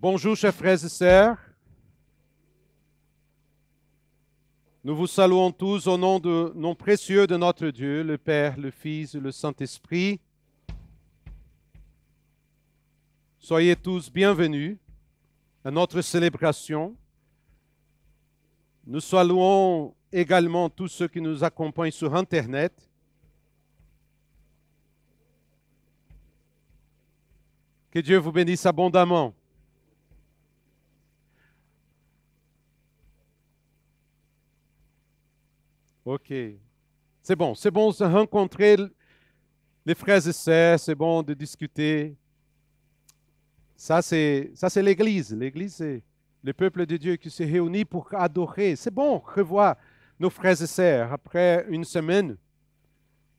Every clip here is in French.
Bonjour, chers frères et sœurs. Nous vous saluons tous au nom précieux de notre Dieu, le Père, le Fils et le Saint-Esprit. Soyez tous bienvenus à notre célébration. Nous saluons également tous ceux qui nous accompagnent sur Internet. Que Dieu vous bénisse abondamment. OK. C'est bon de rencontrer les frères et sœurs, c'est bon de discuter. Ça, c'est l'Église. L'Église, c'est le peuple de Dieu qui se réunit pour adorer. C'est bon revoir nos frères et sœurs après une semaine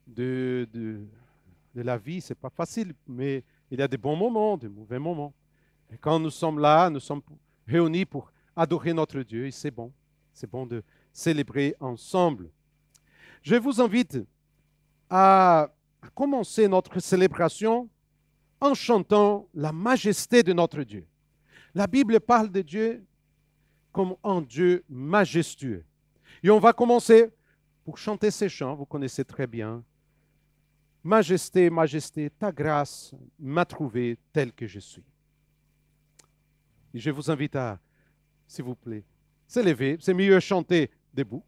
de la vie. Ce n'est pas facile, mais il y a des bons moments, des mauvais moments. Et quand nous sommes là, nous sommes réunis pour adorer notre Dieu et c'est bon. C'est bon de célébrer ensemble. Je vous invite à commencer notre célébration en chantant la majesté de notre Dieu. La Bible parle de Dieu comme un Dieu majestueux. Et on va commencer pour chanter ces chants, vous connaissez très bien. Majesté, majesté, ta grâce m'a trouvé tel que je suis. Et je vous invite à, s'il vous plaît, s'élever. C'est mieux chanter debout.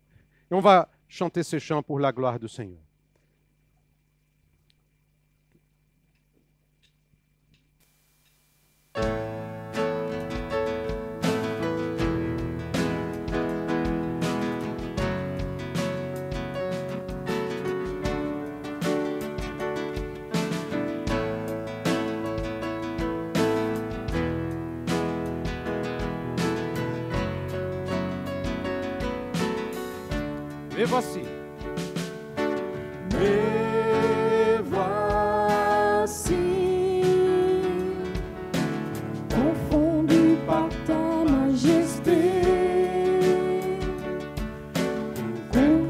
Et on va chanter ces chants pour la gloire du Seigneur. Et voici. Me voici, confondu par ta majesté,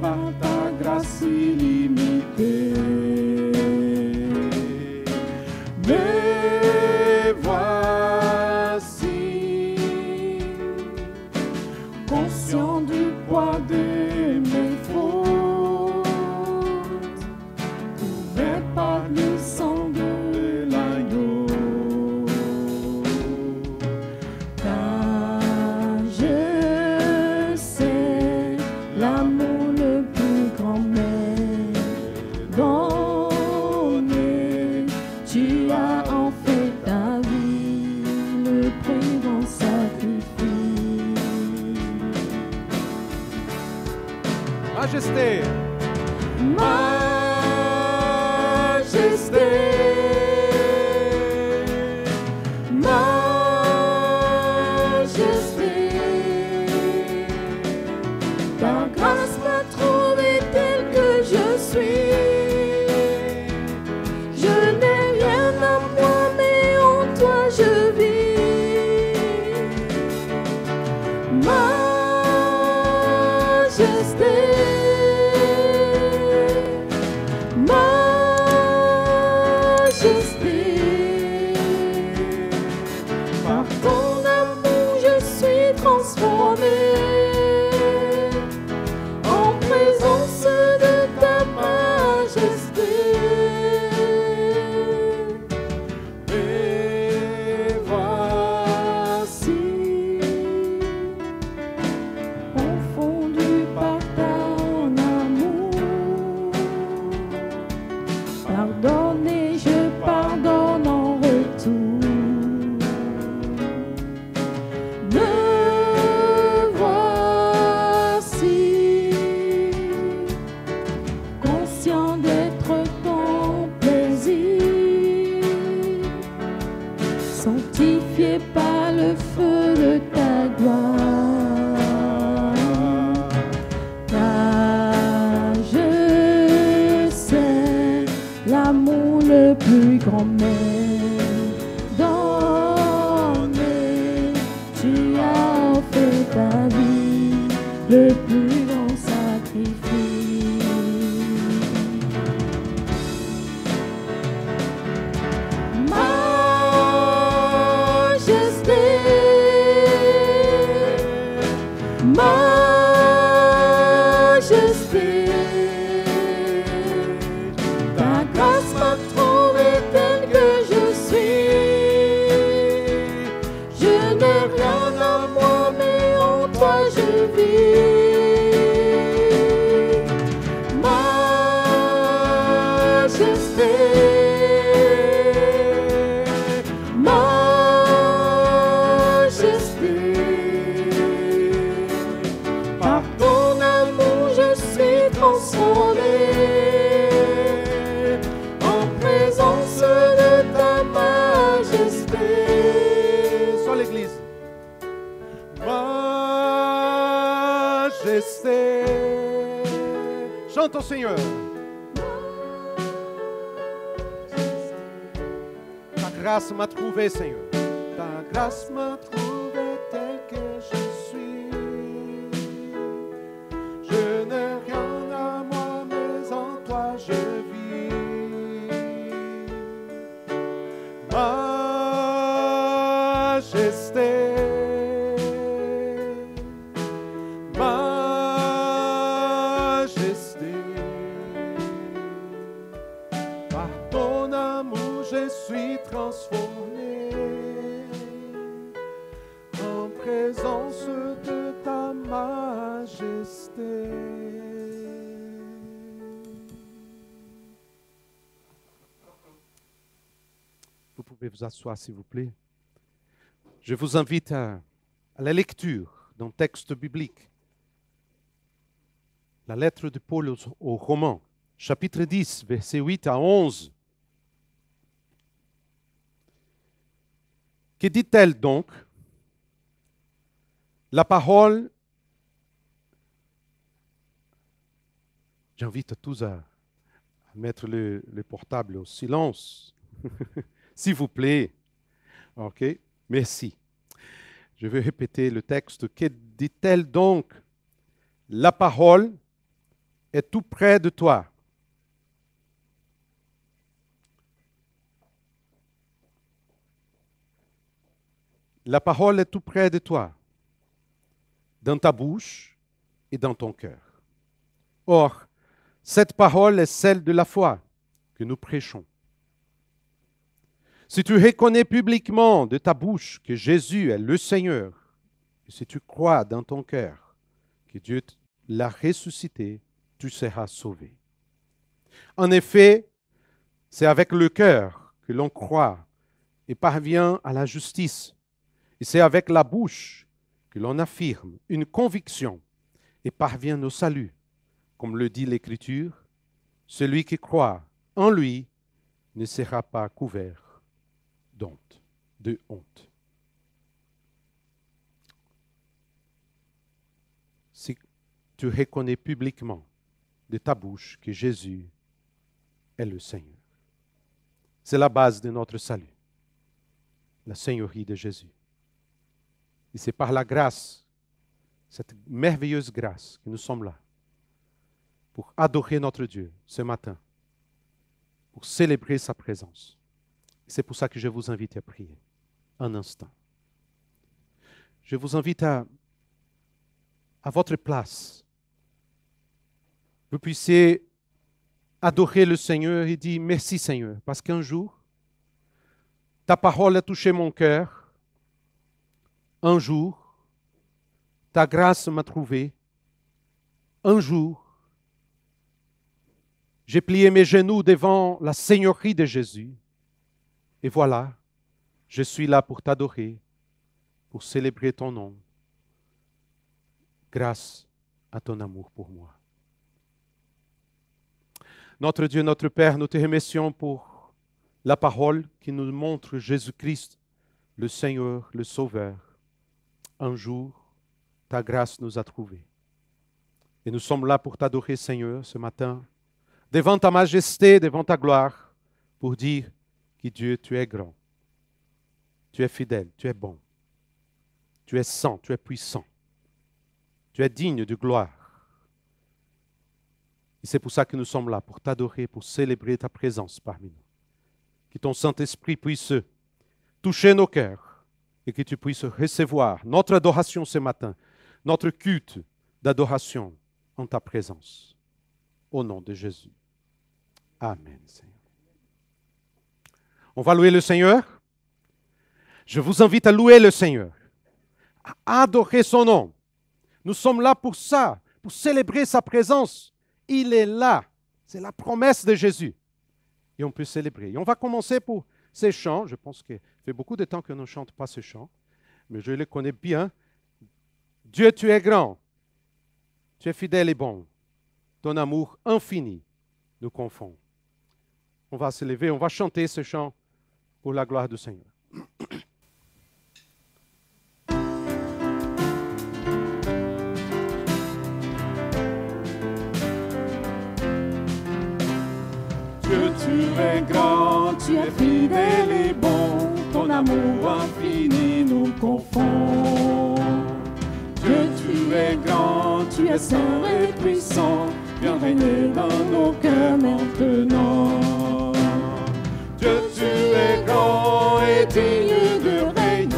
par ta grâce illimitée. Me voici, conscient du poids de mes fautes, couvert par le sang de l'agneau. Car je sais l'amour le plus grand m'est donné. Tu as en fait ta vie le plus grand sacrifice. Majesté. Majesté, majesté, ta grâce m'a trouvé tel que je suis. Je n'ai rien à moi, mais en toi je vis. Majesté. Par ton amour je suis transformé en présence de ta majesté. Et voici, confondu par ton amour, pardonne et je pardonne en retour. Me voici, conscient d'être ton plaisir, sanctifié par le feu de ta gloire. Car je sais l'amour le plus grand m'est donné. Tu as offert ta vie le plus grand sacrifice. Majesté, Chante au Seigneur. Ta grâce m'a trouvé, Seigneur. Ta grâce m'a trouvé tel que je suis. Je n'ai rien à moi, mais en toi je vis. Majesté, majesté, par ton amour je suis transformé en présence de ta majesté. Vous pouvez vous asseoir, s'il vous plaît. Je vous invite à la lecture d'un texte biblique. La lettre de Paul aux Romains, chapitre 10, versets 8 à 11. Que dit-elle donc? La parole, j'invite tous à mettre le portable au silence, s'il vous plaît. OK, merci. Je vais répéter le texte. Que dit-elle donc? La parole est tout près de toi. La parole est tout près de toi, dans ta bouche et dans ton cœur. Or, cette parole est celle de la foi que nous prêchons. Si tu reconnais publiquement de ta bouche que Jésus est le Seigneur, et si tu crois dans ton cœur que Dieu l'a ressuscité, tu seras sauvé. En effet, c'est avec le cœur que l'on croit et parvient à la justice. Et c'est avec la bouche que l'on affirme une conviction et parvient au salut. Comme le dit l'Écriture, celui qui croit en lui ne sera pas couvert de honte. Si tu reconnais publiquement de ta bouche que Jésus est le Seigneur. C'est la base de notre salut, la Seigneurie de Jésus. Et c'est par la grâce, cette merveilleuse grâce, que nous sommes là pour adorer notre Dieu ce matin, pour célébrer sa présence. C'est pour ça que je vous invite à prier un instant. Je vous invite à votre place, vous puissiez adorer le Seigneur et dire merci Seigneur, parce qu'un jour, ta parole a touché mon cœur. Un jour, ta grâce m'a trouvé. Un jour, j'ai plié mes genoux devant la Seigneurie de Jésus. Et voilà, je suis là pour t'adorer, pour célébrer ton nom, grâce à ton amour pour moi. Notre Dieu, notre Père, nous te remercions pour la parole qui nous montre Jésus-Christ, le Seigneur, le Sauveur. Un jour, ta grâce nous a trouvés. Et nous sommes là pour t'adorer, Seigneur, ce matin, devant ta majesté, devant ta gloire, pour dire que Dieu, tu es grand, tu es fidèle, tu es bon, tu es saint, tu es puissant, tu es digne de gloire. Et c'est pour ça que nous sommes là, pour t'adorer, pour célébrer ta présence parmi nous. Que ton Saint-Esprit puisse toucher nos cœurs et que tu puisses recevoir notre adoration ce matin, notre culte d'adoration en ta présence. Au nom de Jésus. Amen, Seigneur. On va louer le Seigneur. Je vous invite à louer le Seigneur, à adorer son nom. Nous sommes là pour ça, pour célébrer sa présence. Il est là. C'est la promesse de Jésus. Et on peut célébrer. Et on va commencer pour ces chants. Je pense que ça fait beaucoup de temps que nous ne chante pas ces chants, mais je les connais bien. Dieu, tu es grand. Tu es fidèle et bon. Ton amour infini nous confond. On va se lever, on va chanter ce chant pour la gloire du Seigneur. amour infini nous confond. Dieu, tu es grand, tu es saint et puissant, viens régner dans nos cœurs maintenant. Dieu, tu es grand et digne de règne.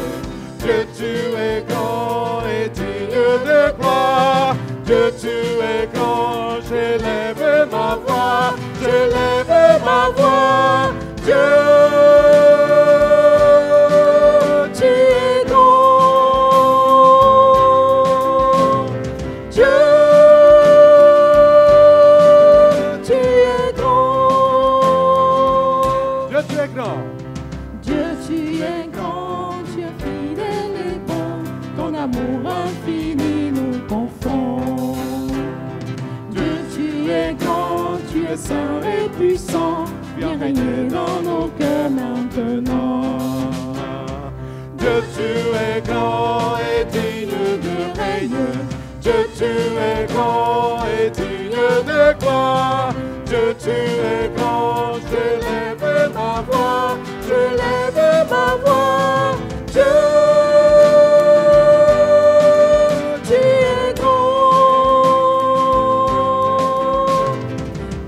Dieu, tu es grand et digne de gloire. Dieu, tu es grand, j'élève ma voix, j'élève ma voix. Dieu, tu es grand. Dieu, tu es grand. Dieu, tu es grand. Dieu, tu es grand, tu es fidèle et bon, ton amour infini nous confond. Dieu, tu es grand, tu es saint et puissant, viens régner dans nos cœurs maintenant. Dieu, tu es grand et digne de règne. Dieu, tu es grand et digne de gloire. Dieu, tu es grand, j'élève ma voix, j'élève ma voix. Dieu, tu es grand.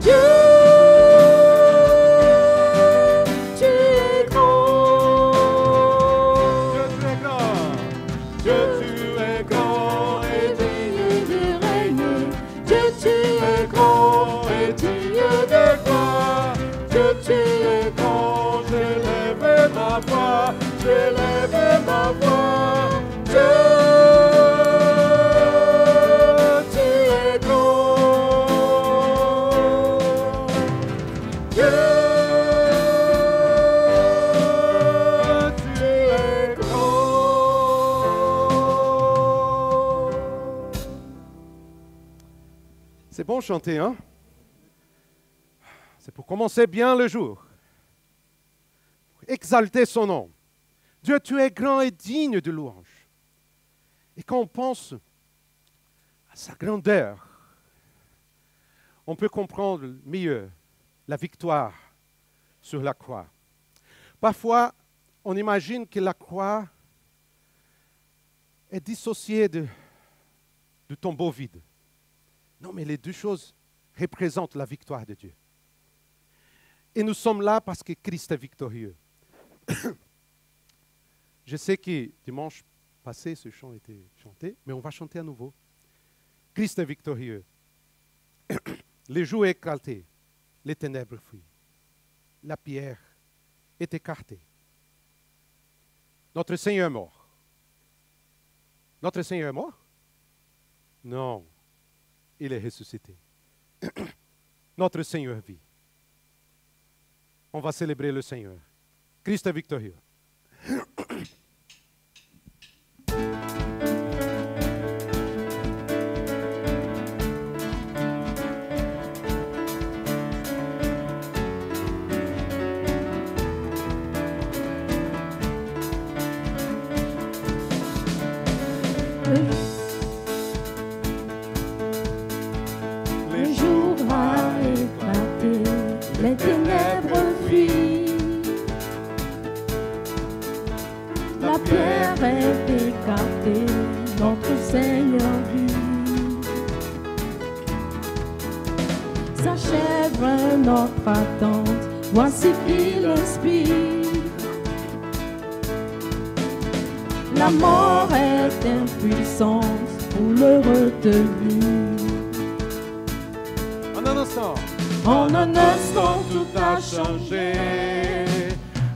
Dieu, tu es grand. Dieu, tu es grand et digne de régner. Dieu, tu es grand et digne de gloire. Dieu, tu es grand, j'élève ma voix, j'élève ma voix. Dieu, tu es grand. Dieu, tu es grand. C'est bon chanter, hein? C'est pour commencer bien le jour. Pour exalter son nom. Dieu, tu es grand et digne de louange. Et quand on pense à sa grandeur, on peut comprendre mieux la victoire sur la croix. Parfois, on imagine que la croix est dissociée du tombeau vide. Non, mais les deux choses représentent la victoire de Dieu. Et nous sommes là parce que Christ est victorieux. Je sais que dimanche passé, ce chant était chanté, mais on va chanter à nouveau. Christ est victorieux. Le jour est éclaté, les ténèbres fuient. La pierre est écartée. Notre Seigneur est mort. Notre Seigneur est mort? Non, il est ressuscité. Notre Seigneur vit. On va célébrer le Seigneur. Christ est victorieux. Le jour a éclaté, les ténèbres fuient. La pierre est écartée, notre Seigneur vit. S'achève notre attente, voici qu'il inspire. La mort est impuissante pour le retenir. En un instant, tout a changé.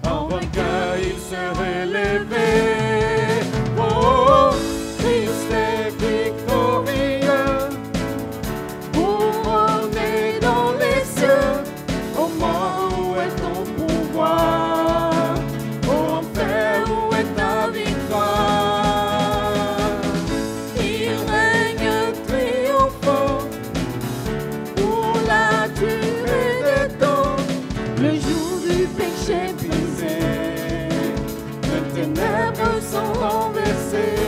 En vainqueur, il serait levé. Oh, Christ est victorieux. Couronné dans les cieux, Au mort, où est ton pouvoir? Au enfer, où est ta victoire? il règne triomphant pour la durée des temps. Le jour du péché brisé, Les ténèbres sont renversées.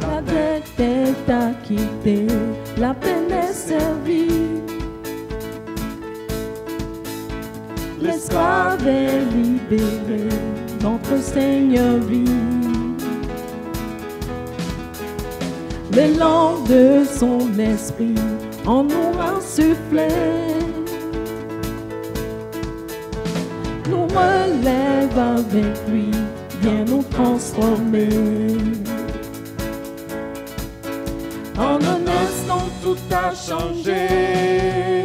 la dette est acquittée, la peine est servie. l'esclave est libéré, notre Seigneur vit. L'élan de son esprit en nous insufflé nous relève avec lui, vient nous transformer. En un instant tout a changé,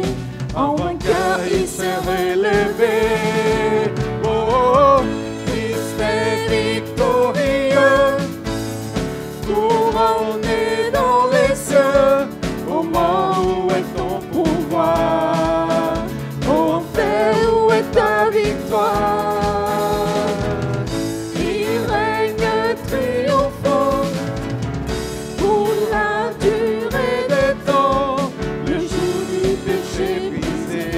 en vainqueur il s'est relevé. Oh, oh, Christ est victorieux, couronné dans les cieux. Comment, où est ton pouvoir? Oh, enfer, où est ta victoire? Il règne triomphant pour la durée des temps. Le jour du péché brisé,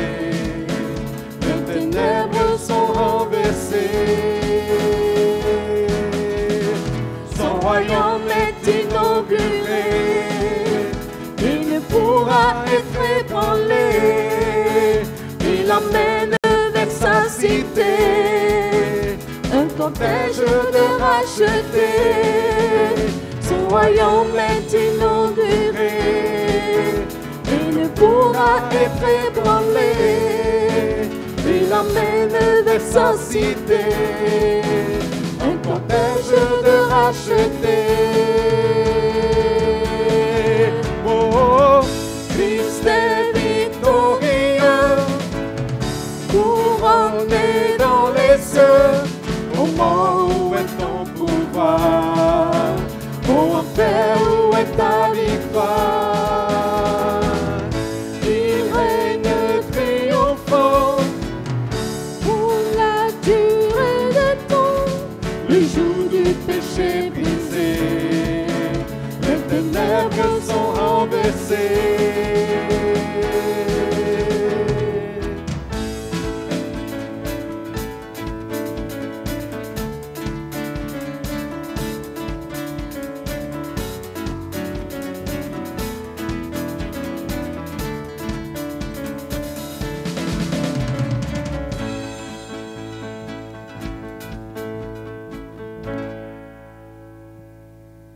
les ténèbres sont renversées. Son royaume est inauguré, il ne pourra être ébranlé. Il amène vers sa cité un cortège de rachetés. Son royaume est inauguré, il ne pourra être ébranlé. Il amène vers sa cité un cortège de rachetés. Oh, oh, Christ est victorieux, couronné dans les cieux. Au monde, où est ton pouvoir? Oh, enfer, où est ta victoire? Il règne triomphant pour la durée des temps. Le jour du péché brisé, les ténèbres sont renversées.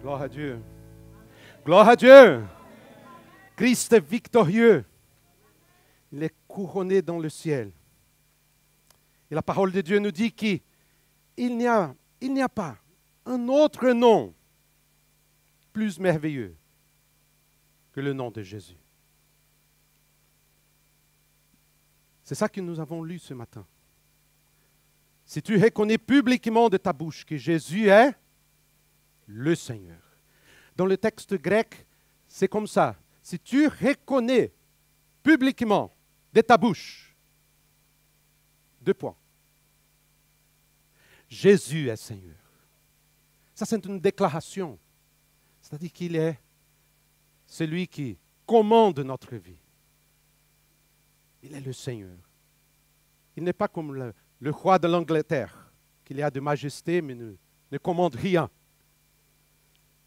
Gloire à Dieu. Gloire à Dieu. Christ est victorieux. Il est couronné dans le ciel. Et la parole de Dieu nous dit qu'il n'y a pas un autre nom plus merveilleux que le nom de Jésus. C'est ça que nous avons lu ce matin. Si tu reconnais publiquement de ta bouche que Jésus est le Seigneur. Dans le texte grec, c'est comme ça. Si tu reconnais publiquement de ta bouche, 2 points. Jésus est Seigneur. Ça, c'est une déclaration. C'est-à-dire qu'il est celui qui commande notre vie. Il est le Seigneur. Il n'est pas comme le roi de l'Angleterre, qu'il a de majesté, mais ne commande rien.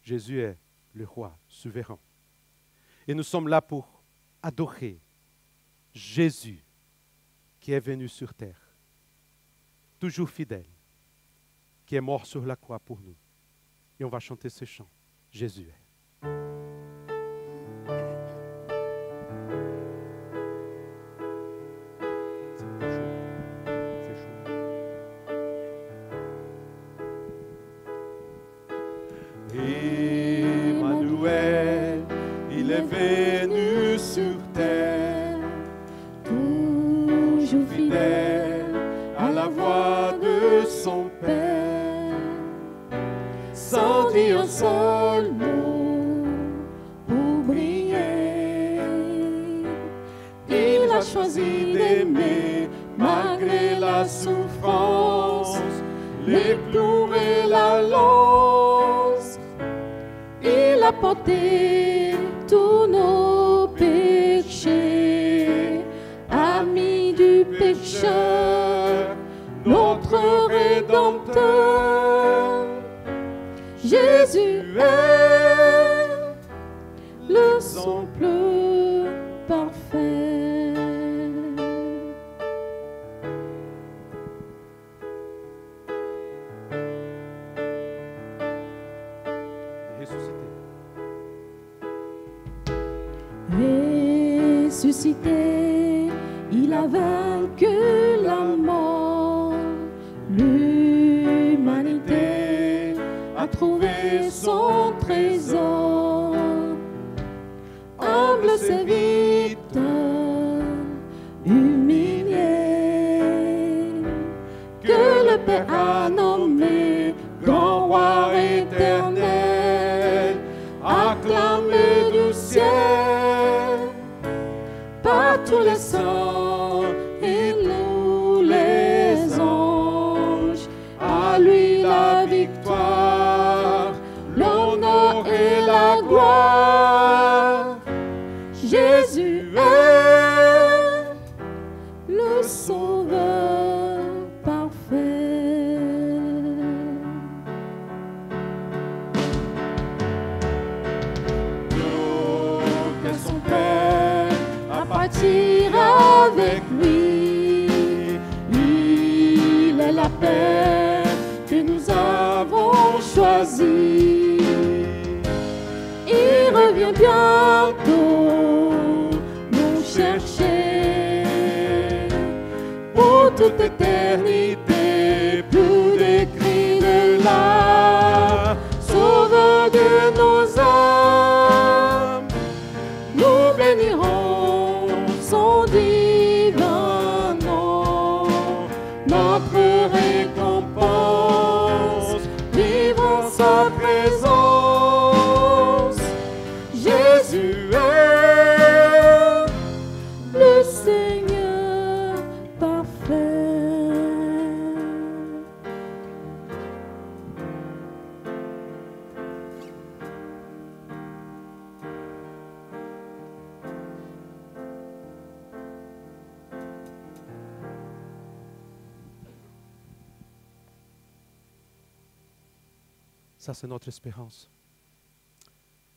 Jésus est le roi souverain. Et nous sommes là pour adorer Jésus qui est venu sur terre, toujours fidèle, qui est mort sur la croix pour nous. Et on va chanter ce chant. Jésus est. Emmanuel, il est venu sur terre, toujours fidèle à la voix de son Père, sans dire un seul mot pour briller. Il a choisi d'aimer malgré la souffrance, les clous et la lance. Il a porté tous nos péchés, ami du pécheur, notre Rédempteur. Jésus est le simple parfait. ressuscité, il a vaincu la mort. L'humanité a trouvé son trésor. Humble serviteur, humilié, que le Père a nommé grand roi éternel, acclamé du ciel par tous les saints et nous les anges. À lui la victoire, l'honneur et la gloire. Jésus est le Sauveur parfait. Nous que son Père à partir avec lui, il est la paix que nous avons choisie. Il revient bientôt nous chercher pour toute éternité. Plus des cris de la Sauveur de nos âmes, nous bénirons son divin nom. Notre récompense, vivre en sa présence. Jésus est le Seigneur parfait. Ça, c'est notre espérance.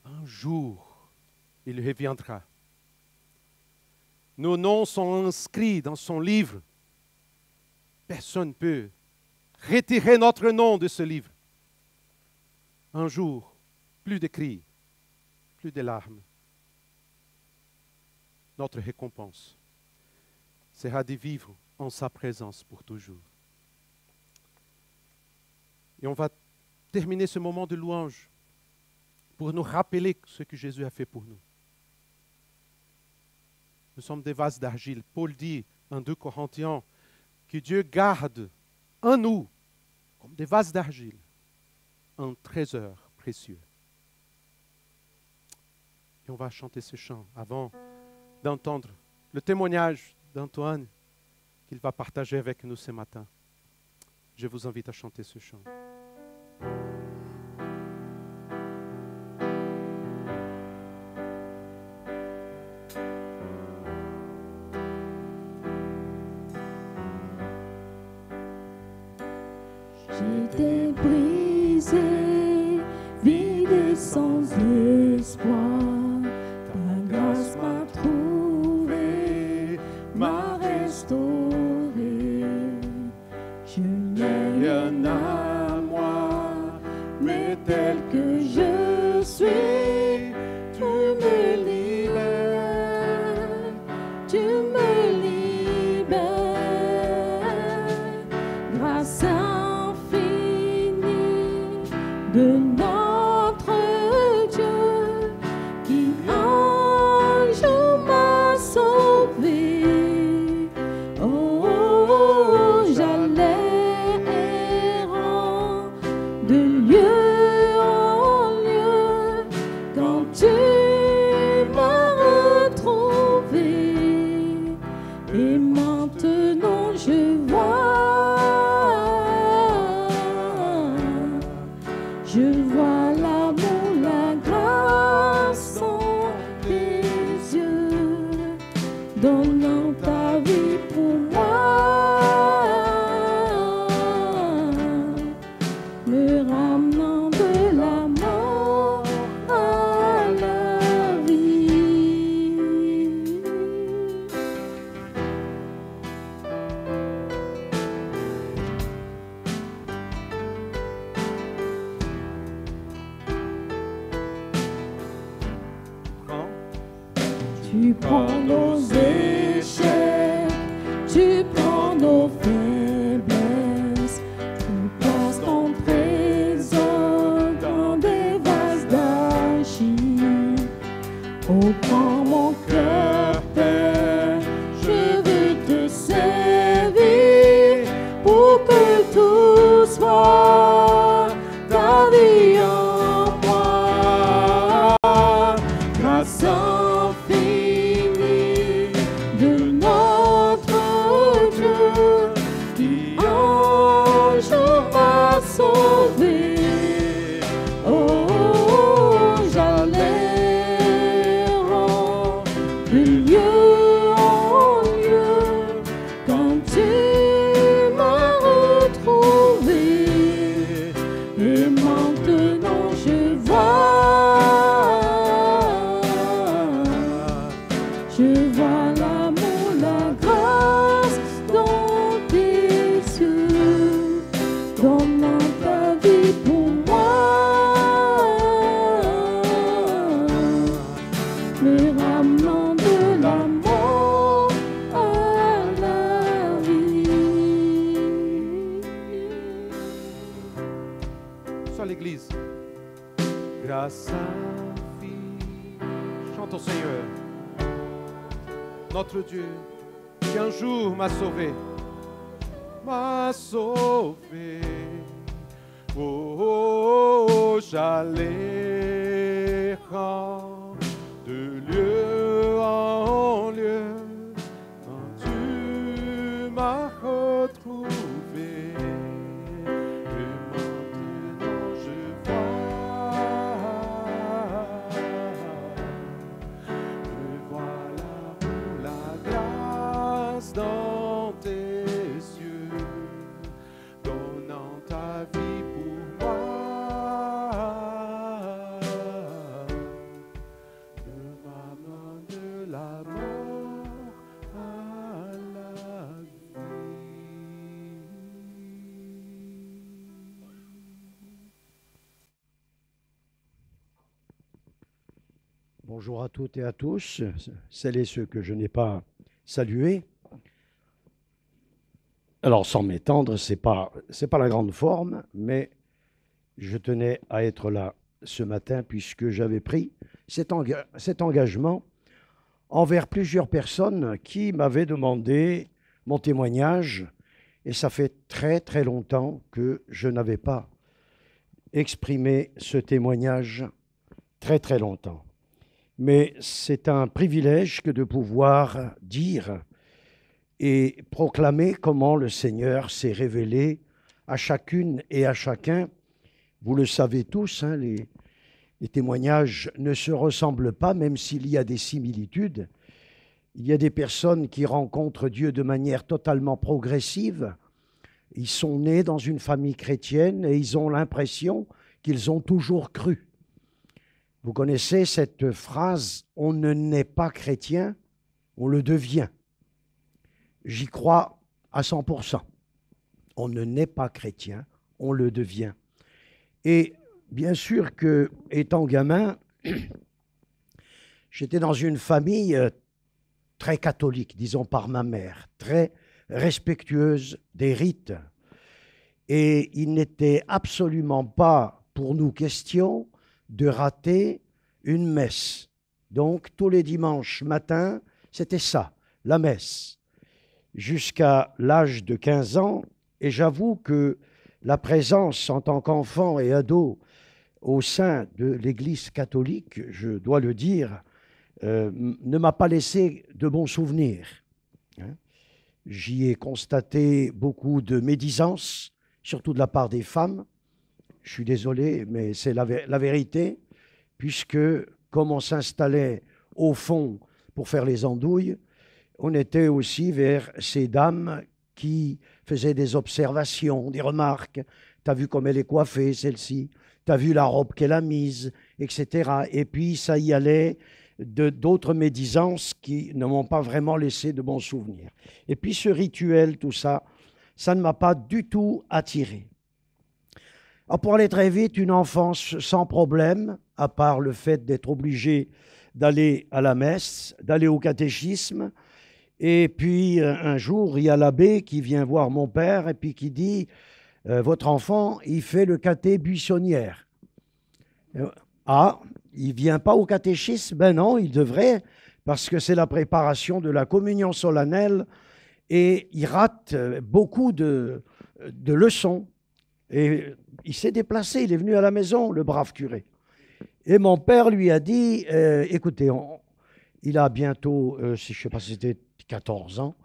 Un jour, il reviendra. Nos noms sont inscrits dans son livre. Personne ne peut retirer notre nom de ce livre. Un jour, plus de cris, plus de larmes. Notre récompense sera de vivre en sa présence pour toujours. Et on va terminer ce moment de louange pour nous rappeler ce que Jésus a fait pour nous. Nous sommes des vases d'argile. Paul dit en 2 Corinthiens que Dieu garde en nous, comme des vases d'argile, un trésor précieux. Et on va chanter ce chant avant d'entendre le témoignage d'Antoine qu'il va partager avec nous ce matin. Je vous invite à chanter ce chant. J'étais brisé, vide et sans espoir. Ta grâce m'a trouvé, m'a restauré. Je n'ai rien à moi, mais tel que je suis, tu me libères, tu me libères. Grâce de notre Dieu qui un jour m'a sauvé. Oh, oh, oh, j'allais errant de lieu en lieu quand tu m'as retrouvé. Et maintenant je vois. Je vois l'amour, la grâce en tes yeux, donnant ta vie pour moi, me ramenant de la mort à la vie. Tu prends nos échecs, tu prends nos faiblesses, tu places ton trésor dans des vases d'argile. Oh, prends mon cœur, Père, je veux te servir pour que tout soit ta vie en moi. Grâce infinie de notre Dieu qui un jour m'a sauvé. Oh, j'allais de lieu en lieu quand tu m'as retrouvé. Et maintenant je vois l'amour, la grâce dans tes yeux, donnant ta vie pour moi, me ramenant de la mort à la vie. Sur l'église. Grâce infinie. Chante au Seigneur. Notre Dieu, qui un jour m'a sauvé. M'a sauvé. Oh, oh, oh, j'allais de lieu en lieu quand tu m'as retrouvé. Et maintenant je vois la grâce dans tes yeux, donnant ta vie pour moi. De ma main de la mort à la vie. Bonjour à toutes et à tous, celles et ceux que je n'ai pas salués. Alors, sans m'étendre, c'est pas la grande forme, mais je tenais à être là ce matin puisque j'avais pris cet engagement envers plusieurs personnes qui m'avaient demandé mon témoignage, et ça fait très très longtemps que je n'avais pas exprimé ce témoignage, très très longtemps. Mais c'est un privilège que de pouvoir dire et proclamer comment le Seigneur s'est révélé à chacune et à chacun. Vous le savez tous, hein, les témoignages ne se ressemblent pas, même s'il y a des similitudes. Il y a des personnes qui rencontrent Dieu de manière totalement progressive. Ils sont nés dans une famille chrétienne et ils ont l'impression qu'ils ont toujours cru. Vous connaissez cette phrase « on ne naît pas chrétien, on le devient ». J'y crois à 100%. On ne naît pas chrétien, on le devient. Et bien sûr que, étant gamin, j'étais dans une famille très catholique, disons par ma mère, très respectueuse des rites. Et il n'était absolument pas pour nous question de rater une messe. Donc, tous les dimanches matins, c'était ça, la messe, jusqu'à l'âge de 15 ans. Et j'avoue que la présence en tant qu'enfant et ado au sein de l'Église catholique, je dois le dire, ne m'a pas laissé de bons souvenirs. J'y ai constaté beaucoup de médisance, surtout de la part des femmes. Je suis désolé, mais c'est la vérité, puisque comme on s'installait au fond pour faire les andouilles, on était aussi vers ces dames qui faisaient des observations, des remarques. T'as vu comme elle est coiffée, celle-ci, t'as vu la robe qu'elle a mise, etc. Et puis ça y allait d'autres médisances qui ne m'ont pas vraiment laissé de bons souvenirs. Et puis ce rituel, tout ça, ça ne m'a pas du tout attiré. Alors pour aller très vite, une enfance sans problème, à part le fait d'être obligé d'aller à la messe, d'aller au catéchisme. Et puis, un jour, il y a l'abbé qui vient voir mon père et puis qui dit « Votre enfant, il fait le caté buissonnière. » Ah, il ne vient pas au catéchisme? Ben non, il devrait, parce que c'est la préparation de la communion solennelle et il rate beaucoup de leçons. Et il s'est déplacé, il est venu à la maison, le brave curé. Et mon père lui a dit, écoutez, il a bientôt, je ne sais pas si c'était 14 ans,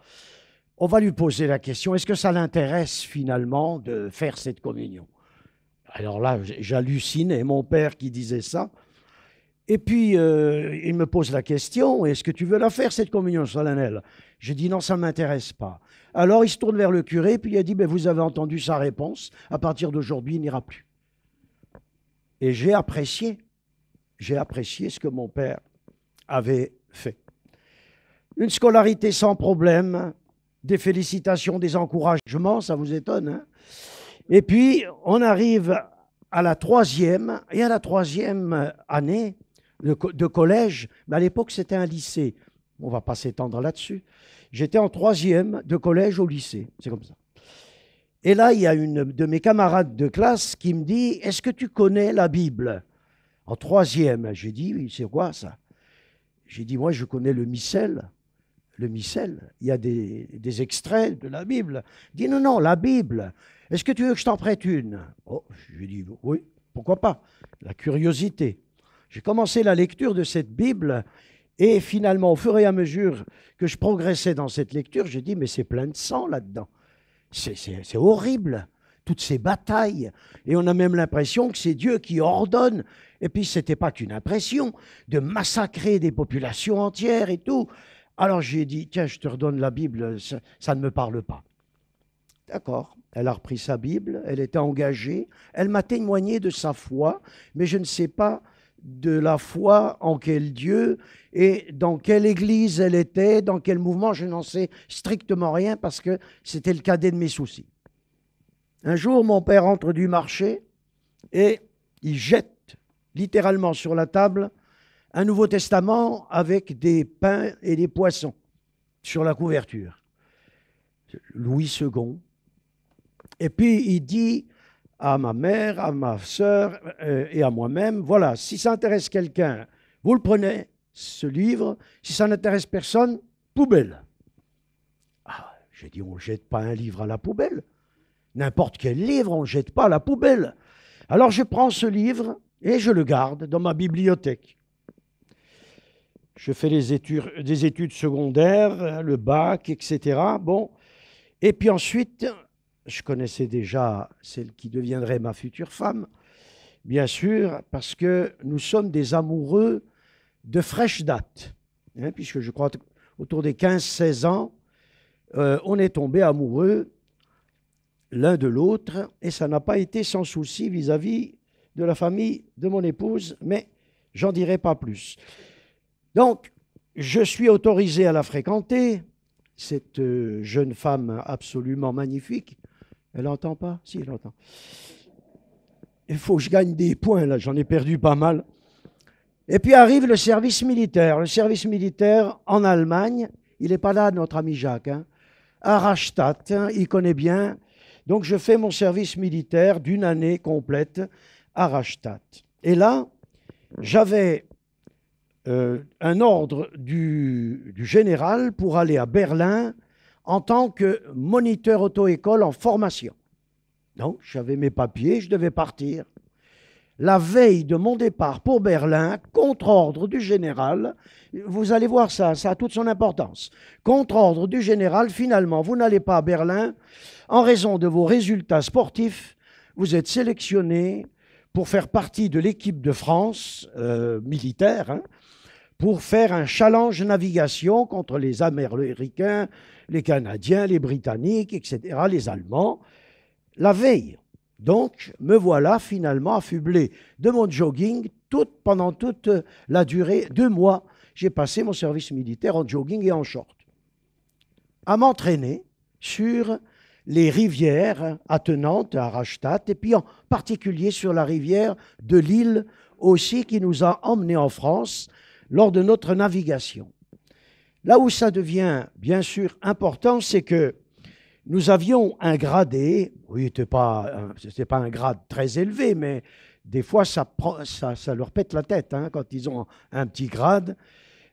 on va lui poser la question, est-ce que ça l'intéresse finalement de faire cette communion? Alors là, j'hallucinais, mon père qui disait ça. Et puis, il me pose la question, est-ce que tu veux la faire, cette communion solennelle? J'ai dit non, ça ne m'intéresse pas. Alors, il se tourne vers le curé, puis il a dit, ben, vous avez entendu sa réponse, à partir d'aujourd'hui, il n'ira plus. Et j'ai apprécié ce que mon père avait fait. Une scolarité sans problème, des félicitations, des encouragements, ça vous étonne, hein? Et puis, on arrive à la troisième, et à la troisième année de collège, mais à l'époque, c'était un lycée. On ne va pas s'étendre là-dessus. J'étais en troisième de collège au lycée, c'est comme ça. Et là, il y a une de mes camarades de classe qui me dit « Est-ce que tu connais la Bible ?» En troisième, j'ai dit « Oui, c'est quoi ça ?» J'ai dit « Moi, je connais le missel. » Le missel, il y a des extraits de la Bible. Il dit « Non, non, la Bible. Est-ce que tu veux que je t'en prête une ?» Oh, je lui ai dit « Oui, pourquoi pas ?» La curiosité. J'ai commencé la lecture de cette Bible et finalement, au fur et à mesure que je progressais dans cette lecture, j'ai dit « Mais c'est plein de sang là-dedans. C'est horrible, toutes ces batailles. » Et on a même l'impression que c'est Dieu qui ordonne. Et puis, ce n'était pas qu'une impression de massacrer des populations entières et tout. Alors, j'ai dit « Tiens, je te redonne la Bible, ça ne me parle pas. » D'accord. Elle a repris sa Bible, elle était engagée, elle m'a témoigné de sa foi, mais je ne sais pas de la foi en quel Dieu et dans quelle église elle était, dans quel mouvement, je n'en sais strictement rien parce que c'était le cadet de mes soucis. Un jour, mon père entre du marché et il jette littéralement sur la table un Nouveau Testament avec des pains et des poissons sur la couverture. Louis II. Et puis il dit à ma mère, à ma sœur et à moi-même, voilà, si ça intéresse quelqu'un, vous le prenez, ce livre. Si ça n'intéresse personne, poubelle. Ah, j'ai dit, on ne jette pas un livre à la poubelle. N'importe quel livre, on ne jette pas à la poubelle. Alors je prends ce livre et je le garde dans ma bibliothèque. Je fais des études secondaires, le bac, etc. Bon. Et puis ensuite, je connaissais déjà celle qui deviendrait ma future femme, bien sûr, parce que nous sommes des amoureux de fraîche date. Hein, puisque je crois autour des 15-16 ans, on est tombés amoureux l'un de l'autre, et ça n'a pas été sans souci vis-à-vis de la famille de mon épouse, mais j'en dirai pas plus. Donc, je suis autorisé à la fréquenter, cette jeune femme absolument magnifique. Elle n'entend pas? Si, elle entend. Il faut que je gagne des points, là, j'en ai perdu pas mal. Et puis arrive le service militaire. Le service militaire en Allemagne, il n'est pas là, notre ami Jacques, hein, à Rastatt, hein, il connaît bien. Donc, je fais mon service militaire d'une année complète à Rastatt. Et là, j'avais un ordre du général pour aller à Berlin en tant que moniteur auto-école en formation. Donc, j'avais mes papiers, je devais partir. La veille de mon départ pour Berlin, contre ordre du général, vous allez voir ça a toute son importance. Contre ordre du général, finalement, vous n'allez pas à Berlin en raison de vos résultats sportifs. Vous êtes sélectionné pour faire partie de l'équipe de France militaire, hein, pour faire un challenge navigation contre les Américains, les Canadiens, les Britanniques, etc., les Allemands, la veille. Donc, me voilà finalement affublé de mon jogging pendant toute la durée, 2 mois. J'ai passé mon service militaire en jogging et en short, à m'entraîner sur les rivières attenantes à Rastatt, et puis en particulier sur la rivière de Lille aussi, qui nous a emmenés en France lors de notre navigation. Là où ça devient bien sûr important, c'est que nous avions un gradé, oui, ce n'était pas un grade très élevé, mais des fois ça leur pète la tête hein, quand ils ont un petit grade.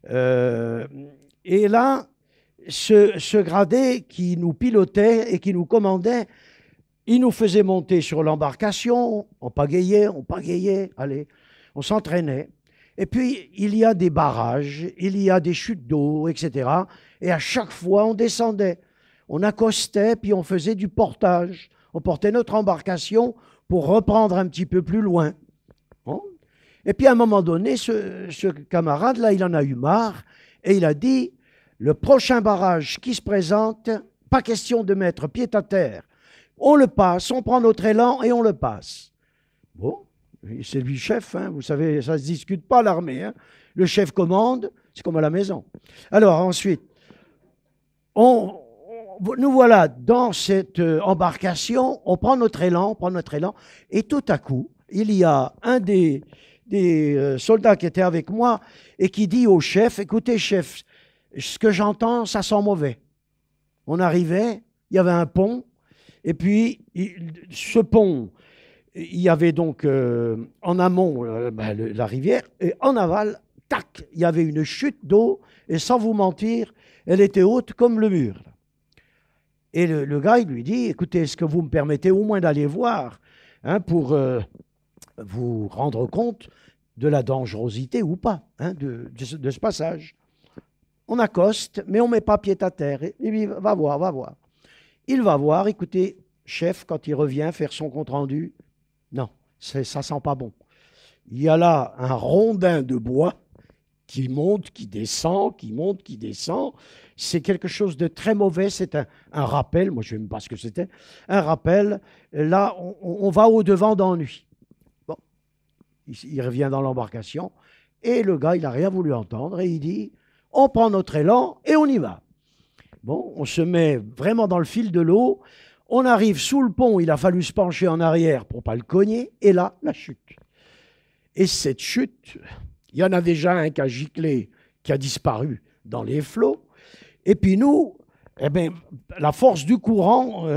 Et là, ce gradé qui nous pilotait et qui nous commandait, il nous faisait monter sur l'embarcation, on pagayait, allez, on s'entraînait. Et puis, il y a des barrages, il y a des chutes d'eau, etc. Et à chaque fois, on descendait. On accostait, puis on faisait du portage. On portait notre embarcation pour reprendre un petit peu plus loin. Bon. Et puis, à un moment donné, ce camarade-là, il en a eu marre et il a dit, le prochain barrage qui se présente, pas question de mettre pied à terre. On le passe, on prend notre élan et on le passe. Bon. C'est lui le chef, hein, vous savez, ça ne se discute pas l'armée. Hein. Le chef commande, c'est comme à la maison. Alors ensuite, nous voilà dans cette embarcation, on prend notre élan, et tout à coup, il y a un des soldats qui était avec moi et qui dit au chef, écoutez chef, ce que j'entends, ça sent mauvais. On arrivait, il y avait un pont, et puis ce pont, il y avait donc en amont la rivière, et en aval, tac, il y avait une chute d'eau, et sans vous mentir, elle était haute comme le mur. Et le gars, il lui dit, écoutez, est-ce que vous me permettez au moins d'aller voir hein, pour vous rendre compte de la dangerosité ou pas hein, de ce passage. On accoste, mais on ne met pas pied à terre. Et il va voir. Il va voir, écoutez, chef, quand il revient faire son compte-rendu, non, ça sent pas bon. Il y a là un rondin de bois qui monte, qui descend, qui monte, qui descend. C'est quelque chose de très mauvais, c'est un rappel, moi je ne sais même pas ce que c'était, un rappel, là on va au-devant d'ennui. Bon, il revient dans l'embarcation et le gars il n'a rien voulu entendre et il dit, on prend notre élan et on y va. Bon, on se met vraiment dans le fil de l'eau. On arrive sous le pont, il a fallu se pencher en arrière pour ne pas le cogner, et là, la chute. Et cette chute, il y en a déjà un qui a giclé, qui a disparu dans les flots, et puis nous, eh bien, la force du courant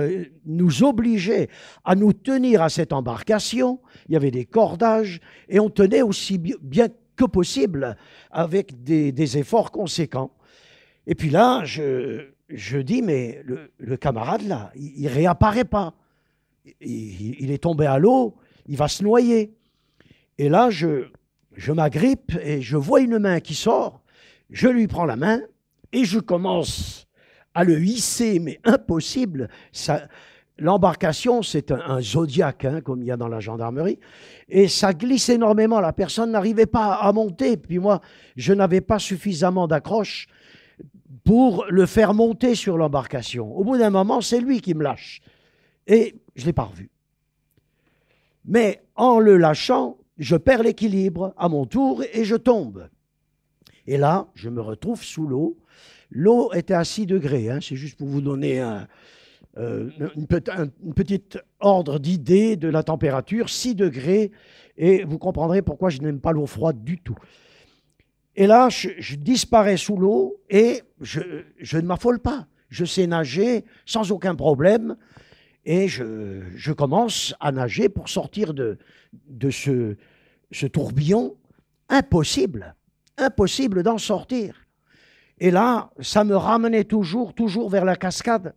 nous obligeait à nous tenir à cette embarcation, il y avait des cordages, et on tenait aussi bien que possible, avec des efforts conséquents. Et puis là, je dis, mais le camarade, là, il ne réapparaît pas. Il est tombé à l'eau, il va se noyer. Et là, je m'agrippe et je vois une main qui sort, je lui prends la main et je commence à le hisser, mais impossible. L'embarcation, c'est un zodiaque, hein, comme il y a dans la gendarmerie, et ça glisse énormément. La personne n'arrivait pas à monter, puis moi, je n'avais pas suffisamment d'accroche pour le faire monter sur l'embarcation. Au bout d'un moment, c'est lui qui me lâche. Et je ne l'ai pas revu. Mais en le lâchant, je perds l'équilibre à mon tour et je tombe. Et là, je me retrouve sous l'eau. L'eau était à 6 degrés. Hein, c'est juste pour vous donner une petite ordre d'idée de la température. 6 degrés. Et vous comprendrez pourquoi je n'aime pas l'eau froide du tout. Et là, je disparais sous l'eau et je ne m'affole pas. Je sais nager sans aucun problème et je commence à nager pour sortir de ce tourbillon. Impossible d'en sortir. Et là, ça me ramenait toujours vers la cascade.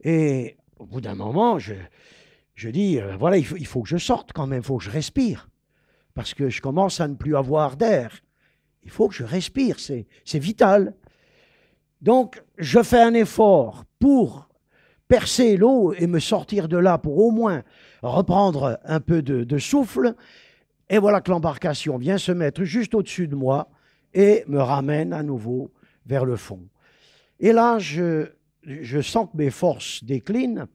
Et au bout d'un moment, je dis, voilà, il faut que je sorte quand même, il faut que je respire. Parce que je commence à ne plus avoir d'air. Il faut que je respire, c'est vital. Donc, je fais un effort pour percer l'eau et me sortir de là pour au moins reprendre un peu de souffle. Et voilà que l'embarcation vient se mettre juste au-dessus de moi et me ramène à nouveau vers le fond. Et là, je sens que mes forces déclinent.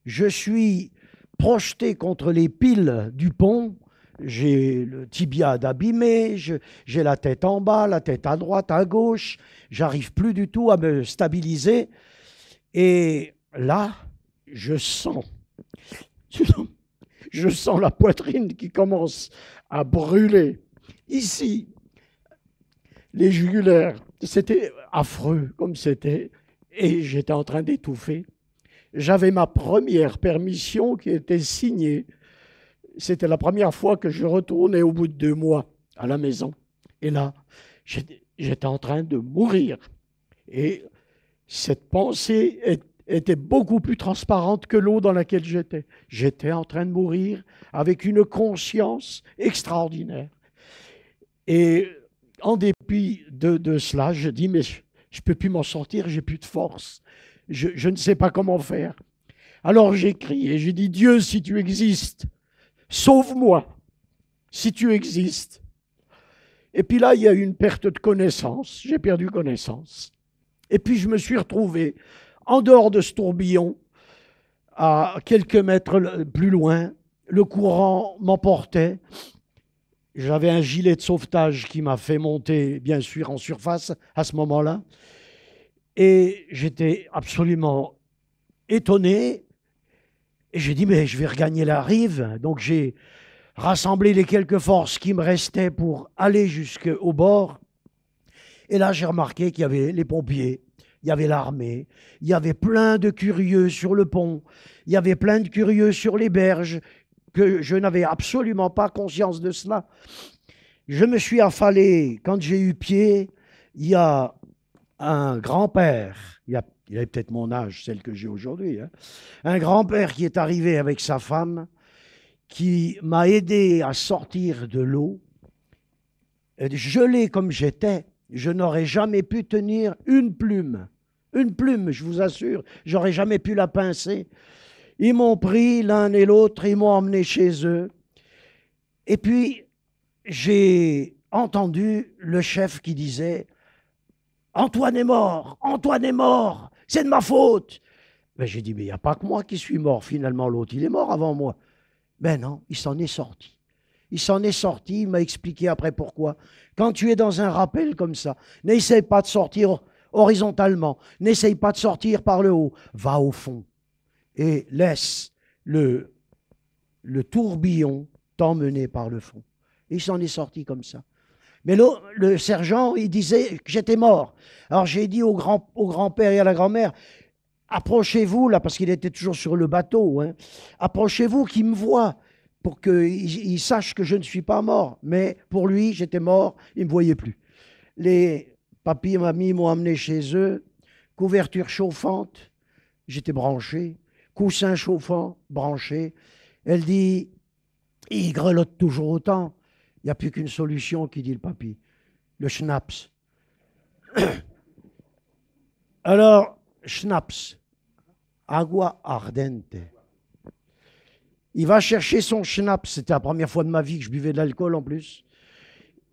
Je suis projeté contre les piles du pont. J'ai le tibia d'abîmé, j'ai la tête en bas, la tête à droite, à gauche. J'arrive plus du tout à me stabiliser. Et là, je sens la poitrine qui commence à brûler. Ici, les jugulaires. C'était affreux comme c'était. Et j'étais en train d'étouffer. J'avais ma première permission qui était signée. C'était la première fois que je retournais au bout de 2 mois à la maison. Et là, j'étais en train de mourir. Et cette pensée était beaucoup plus transparente que l'eau dans laquelle j'étais. J'étais en train de mourir avec une conscience extraordinaire. Et en dépit de cela, je dis, mais je ne peux plus m'en sortir, j'ai plus de force. Je ne sais pas comment faire. Alors j'écris et j'ai dit, Dieu, si tu existes, sauve-moi, si tu existes. Et puis là, il y a eu une perte de connaissance. J'ai perdu connaissance. Et puis je me suis retrouvé en dehors de ce tourbillon, à quelques mètres plus loin. Le courant m'emportait. J'avais un gilet de sauvetage qui m'a fait monter, bien sûr, en surface à ce moment-là. Et j'étais absolument étonné. Et j'ai dit, mais je vais regagner la rive. Donc j'ai rassemblé les quelques forces qui me restaient pour aller jusqu'au bord. Et là, j'ai remarqué qu'il y avait les pompiers, il y avait l'armée, il y avait plein de curieux sur le pont, il y avait plein de curieux sur les berges, que je n'avais absolument pas conscience de cela. Je me suis affalé, quand j'ai eu pied, il y a un grand-père, il avait peut-être mon âge, celle que j'ai aujourd'hui, hein, un grand-père qui est arrivé avec sa femme, qui m'a aidé à sortir de l'eau. Gelé comme j'étais, je n'aurais jamais pu tenir une plume. Une plume, je vous assure, j'aurais jamais pu la pincer. Ils m'ont pris l'un et l'autre, ils m'ont emmené chez eux. Et puis, j'ai entendu le chef qui disait « Antoine est mort, c'est de ma faute !» Ben, j'ai dit « Mais il n'y a pas que moi qui suis mort, finalement, l'autre, il est mort avant moi. » Ben non, il s'en est sorti. Il s'en est sorti, il m'a expliqué après pourquoi. Quand tu es dans un rappel comme ça, n'essaye pas de sortir horizontalement, n'essaye pas de sortir par le haut, va au fond et laisse le tourbillon t'emmener par le fond. Et il s'en est sorti comme ça. Mais le sergent, il disait que j'étais mort. Alors j'ai dit au grand-père et à la grand-mère, approchez-vous, là, parce qu'il était toujours sur le bateau, hein, approchez-vous qu'il me voie, pour qu'il sache que je ne suis pas mort. Mais pour lui, j'étais mort, il ne me voyait plus. Les papis et mamies m'ont amené chez eux, couverture chauffante, j'étais branché, coussin chauffant, branché. Elle dit, il grelotte toujours autant. Il n'y a plus qu'une solution, qui dit le papy, le schnapps. Alors, schnapps, agua ardente. Il va chercher son schnapps. C'était la première fois de ma vie que je buvais de l'alcool en plus.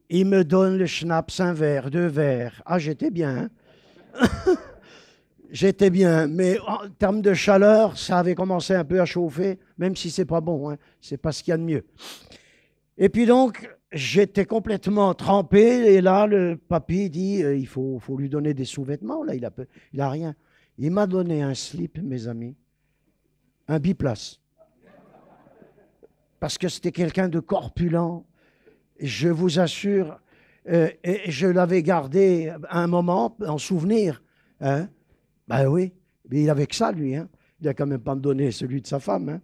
Il me donne le schnapps, un verre, 2 verres. Ah, j'étais bien. Hein. J'étais bien. Mais en termes de chaleur, ça avait commencé un peu à chauffer, même si c'est pas bon. Hein. C'est pas ce qu'il y a de mieux. Et puis donc, j'étais complètement trempé. Et là, le papy dit, il faut lui donner des sous-vêtements. Là, il a rien. Il m'a donné un slip, mes amis. Un biplace. Parce que c'était quelqu'un de corpulent, je vous assure, et je l'avais gardé un moment en souvenir. Hein? Ben oui, mais il avait que ça, lui. Hein? Il n'a quand même pas me donné celui de sa femme. Hein?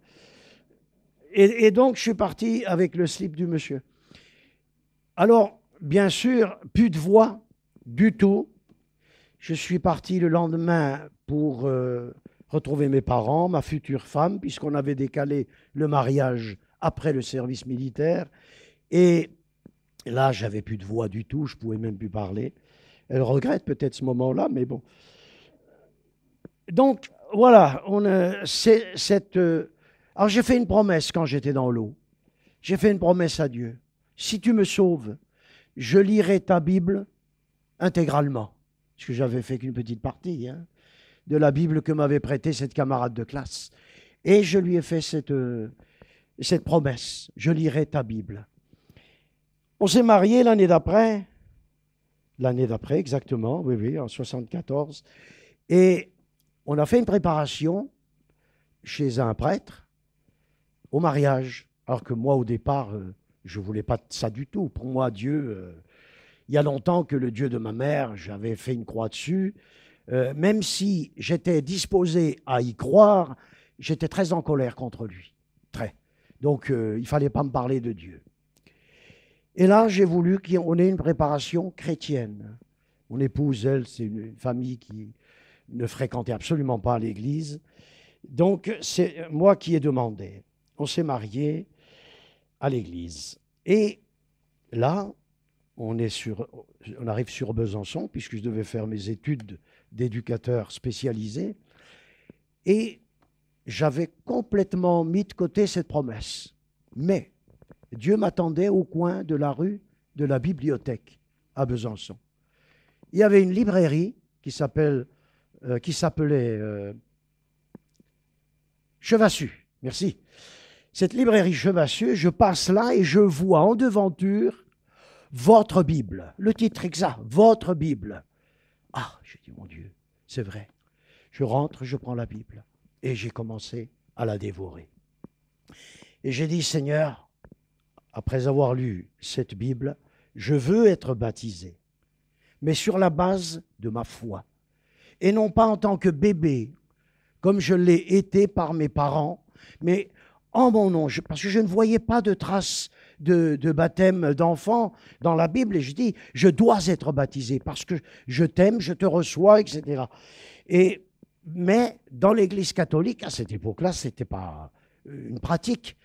Et donc, je suis parti avec le slip du monsieur. Alors, bien sûr, plus de voix du tout. Je suis parti le lendemain pour retrouver mes parents, ma future femme, puisqu'on avait décalé le mariage après le service militaire. Et là, j'avais plus de voix du tout, je ne pouvais même plus parler. Elle regrette peut-être ce moment-là, mais bon. Donc, voilà, alors j'ai fait une promesse quand j'étais dans l'eau. J'ai fait une promesse à Dieu. Si tu me sauves, je lirai ta Bible intégralement. Parce que j'avais fait qu'une petite partie hein, de la Bible que m'avait prêtée cette camarade de classe. Et je lui ai fait cette promesse, je lirai ta Bible. On s'est mariés l'année d'après exactement, oui, en 74, et on a fait une préparation chez un prêtre au mariage, alors que moi au départ, je ne voulais pas de ça du tout. Pour moi, Dieu, il y a longtemps que le Dieu de ma mère, j'avais fait une croix dessus. Même si j'étais disposé à y croire, j'étais très en colère contre lui. Très. Donc, il ne fallait pas me parler de Dieu. Et là, j'ai voulu qu'on ait une préparation chrétienne. Mon épouse, elle, c'est une famille qui ne fréquentait absolument pas l'église. Donc, c'est moi qui ai demandé. On s'est mariés à l'église. Et là, on arrive sur Besançon, puisque je devais faire mes études d'éducateur spécialisé. Et j'avais complètement mis de côté cette promesse. Mais Dieu m'attendait au coin de la rue de la bibliothèque à Besançon. Il y avait une librairie qui s'appelait Chevassus. Merci. Cette librairie Chevassus, je passe là et je vois en devanture votre Bible. Le titre exact, votre Bible. Ah, j'ai dit, mon Dieu, c'est vrai. Je rentre, je prends la Bible et j'ai commencé à la dévorer. Et j'ai dit, Seigneur, après avoir lu cette Bible, je veux être baptisé, mais sur la base de ma foi, et non pas en tant que bébé, comme je l'ai été par mes parents, mais en mon nom, parce que je ne voyais pas de traces de baptême d'enfant dans la Bible, et je dis, je dois être baptisé, parce que je t'aime, je te reçois, etc. Mais dans l'Église catholique, à cette époque-là, ce n'était pas une pratique.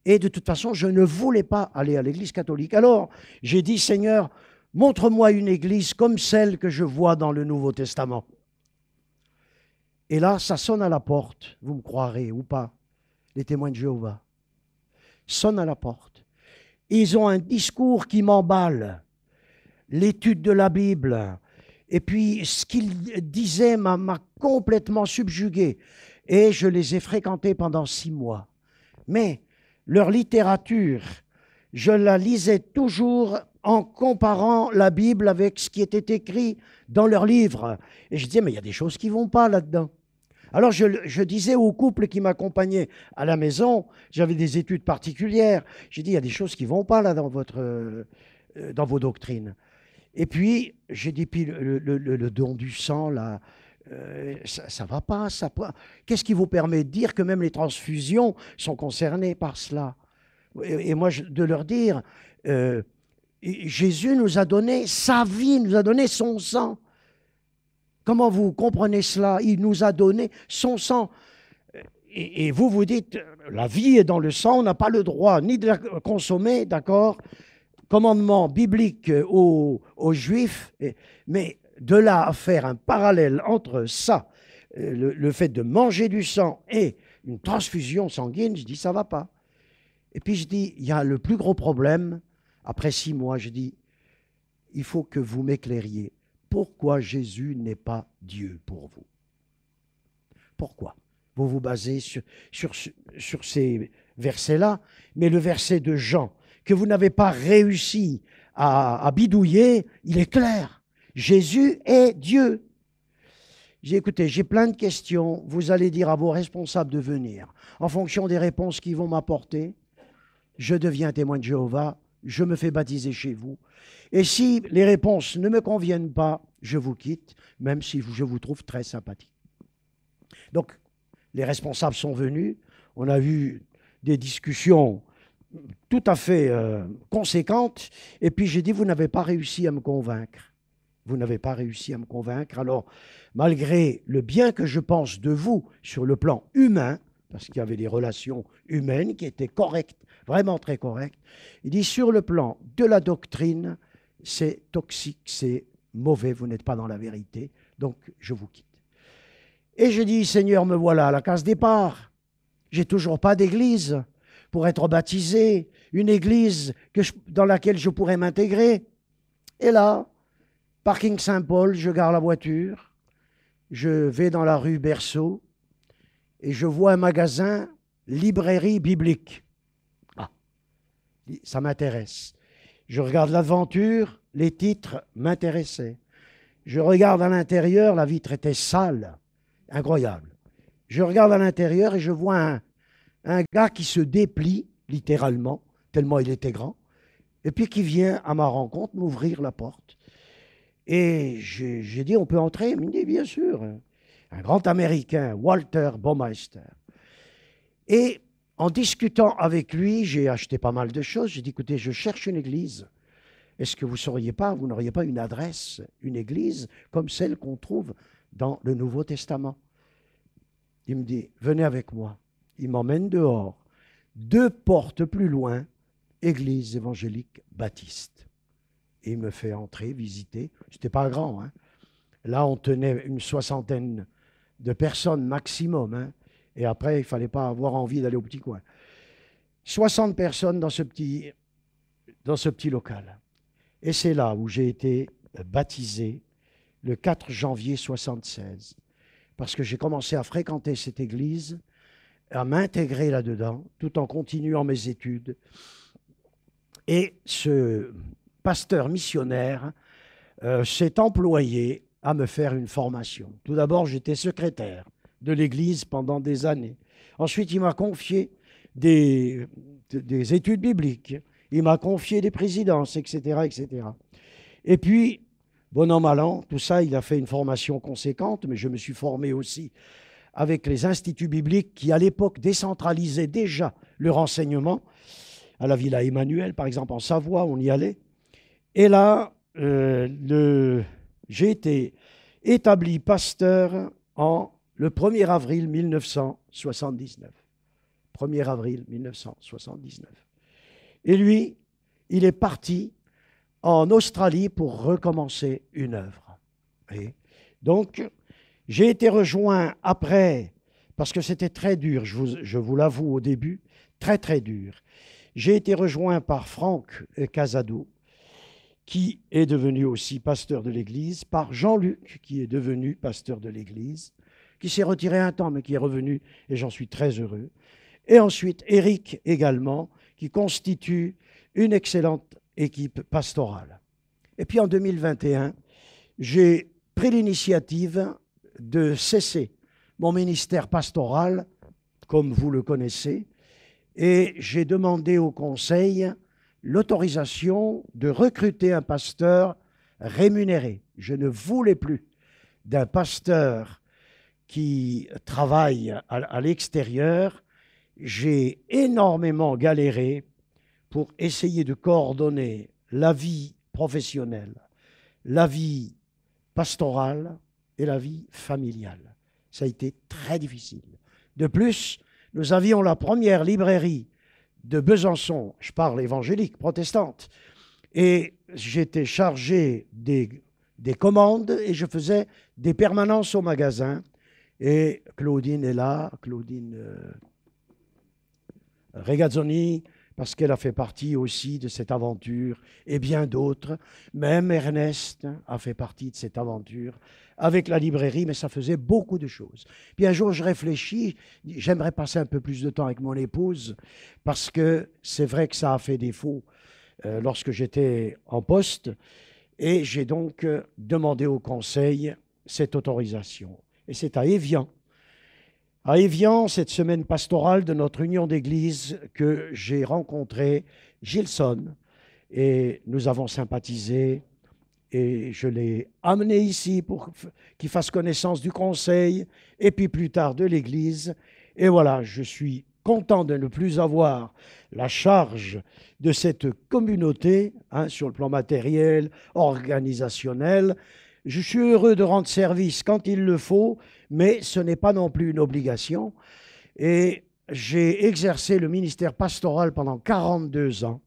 Et de toute façon, je ne voulais pas aller à l'Église catholique. Alors, j'ai dit, Seigneur, montre-moi une Église comme celle que je vois dans le Nouveau Testament. Et là, ça sonne à la porte, vous me croirez ou pas, les témoins de Jéhovah. Sonnent à la porte. Ils ont un discours qui m'emballe, l'étude de la Bible. Et puis, ce qu'ils disaient m'a complètement subjugué. Et je les ai fréquentés pendant 6 mois. Mais leur littérature, je la lisais toujours en comparant la Bible avec ce qui était écrit dans leurs livres. Et je disais, mais il y a des choses qui ne vont pas là-dedans. Alors je disais aux couples qui m'accompagnaient à la maison, j'avais des études particulières, j'ai dit, il y a des choses qui ne vont pas là dans vos doctrines. Et puis, j'ai dit, puis le don du sang, là, ça ne va pas. Qu'est-ce qui vous permet de dire que même les transfusions sont concernées par cela? Et moi, de leur dire, Jésus nous a donné sa vie, nous a donné son sang. Comment vous comprenez cela? Il nous a donné son sang. Et vous, vous dites, la vie est dans le sang, on n'a pas le droit ni de la consommer, d'accord? Commandement biblique aux Juifs, mais de là à faire un parallèle entre ça, le fait de manger du sang et une transfusion sanguine, je dis, ça ne va pas. Et puis je dis, il y a le plus gros problème, après 6 mois, je dis, il faut que vous m'éclairiez. Pourquoi Jésus n'est pas Dieu pour vous? Pourquoi? Vous vous basez sur ces versets-là, mais le verset de Jean, que vous n'avez pas réussi à bidouiller, il est clair. Jésus est Dieu. J'ai écouté, j'ai plein de questions. Vous allez dire à vos responsables de venir. En fonction des réponses qu'ils vont m'apporter, je deviens témoin de Jéhovah, je me fais baptiser chez vous. Et si les réponses ne me conviennent pas, je vous quitte, même si je vous trouve très sympathique. Donc, les responsables sont venus. On a eu des discussions tout à fait conséquentes. Et puis, j'ai dit, vous n'avez pas réussi à me convaincre. Vous n'avez pas réussi à me convaincre. Alors, malgré le bien que je pense de vous sur le plan humain, parce qu'il y avait des relations humaines qui étaient correctes, vraiment très correctes, il dit, sur le plan de la doctrine, c'est toxique, c'est mauvais, vous n'êtes pas dans la vérité, donc je vous quitte. Et je dis, Seigneur, me voilà à la case départ. J'ai toujours pas d'église pour être baptisé, une église dans laquelle je pourrais m'intégrer. Et là, parking Saint-Paul, je gare la voiture, je vais dans la rue Berceau et je vois un magasin, librairie biblique. Ah, ça m'intéresse. Je regarde l'aventure, les titres m'intéressaient. Je regarde à l'intérieur, la vitre était sale, incroyable. Je regarde à l'intérieur et je vois un gars qui se déplie, littéralement, tellement il était grand, et puis qui vient à ma rencontre m'ouvrir la porte. Et j'ai dit, on peut entrer? Il me dit, bien sûr. Un grand Américain, Walter Baumeister. Et en discutant avec lui, j'ai acheté pas mal de choses. J'ai dit, écoutez, je cherche une église. Est-ce que vous n'auriez pas une adresse, une église comme celle qu'on trouve dans le Nouveau Testament? Il me dit, venez avec moi. Il m'emmène dehors. 2 portes plus loin, église évangélique baptiste. Et il me fait entrer, visiter. C'était pas grand, hein. Là, on tenait une 60aine de personnes maximum, hein. Et après, il ne fallait pas avoir envie d'aller au petit coin. 60 personnes dans ce petit local. Et c'est là où j'ai été baptisé le 4 janvier 1976. Parce que j'ai commencé à fréquenter cette église, à m'intégrer là-dedans, tout en continuant mes études. Et ce pasteur missionnaire s'est employé à me faire une formation. Tout d'abord, j'étais secrétaire de l'église pendant des années. Ensuite, il m'a confié des études bibliques. Il m'a confié des présidences, etc., etc. Et puis, bon an, mal an, tout ça, il a fait une formation conséquente, mais je me suis formé aussi avec les instituts bibliques qui, à l'époque, décentralisaient déjà le renseignement. À la Villa Emmanuel, par exemple, en Savoie, on y allait. Et là, j'ai été établi pasteur le 1er avril 1979. 1er avril 1979. Et lui, il est parti en Australie pour recommencer une œuvre. Et donc, j'ai été rejoint après, parce que c'était très dur, je vous l'avoue au début, très très dur. J'ai été rejoint par Franck Casado, qui est devenu aussi pasteur de l'Église, par Jean-Luc, qui est devenu pasteur de l'Église, qui s'est retiré un temps, mais qui est revenu, et j'en suis très heureux. Et ensuite, Éric également, qui constitue une excellente équipe pastorale. Et puis en 2021, j'ai pris l'initiative de cesser mon ministère pastoral, comme vous le connaissez, et j'ai demandé au Conseil l'autorisation de recruter un pasteur rémunéré. Je ne voulais plus d'un pasteur qui travaille à l'extérieur. J'ai énormément galéré pour essayer de coordonner la vie professionnelle, la vie pastorale et la vie familiale. Ça a été très difficile. De plus, nous avions la première librairie de Besançon, je parle évangélique, protestante, et j'étais chargé des commandes et je faisais des permanences au magasin. Et Claudine est là, Claudine Regazzoni, parce qu'elle a fait partie aussi de cette aventure, et bien d'autres. Même Ernest a fait partie de cette aventure avec la librairie, mais ça faisait beaucoup de choses. Puis un jour, je réfléchis, j'aimerais passer un peu plus de temps avec mon épouse, parce que c'est vrai que ça a fait défaut lorsque j'étais en poste, et j'ai donc demandé au Conseil cette autorisation. Et c'est à Évian, cette semaine pastorale de notre union d'église, que j'ai rencontré Gilson et nous avons sympathisé et je l'ai amené ici pour qu'il fasse connaissance du conseil et puis plus tard de l'église. Et voilà, je suis content de ne plus avoir la charge de cette communauté sur le plan matériel, organisationnel. Je suis heureux de rendre service quand il le faut, mais ce n'est pas non plus une obligation. Et j'ai exercé le ministère pastoral pendant 42 ans.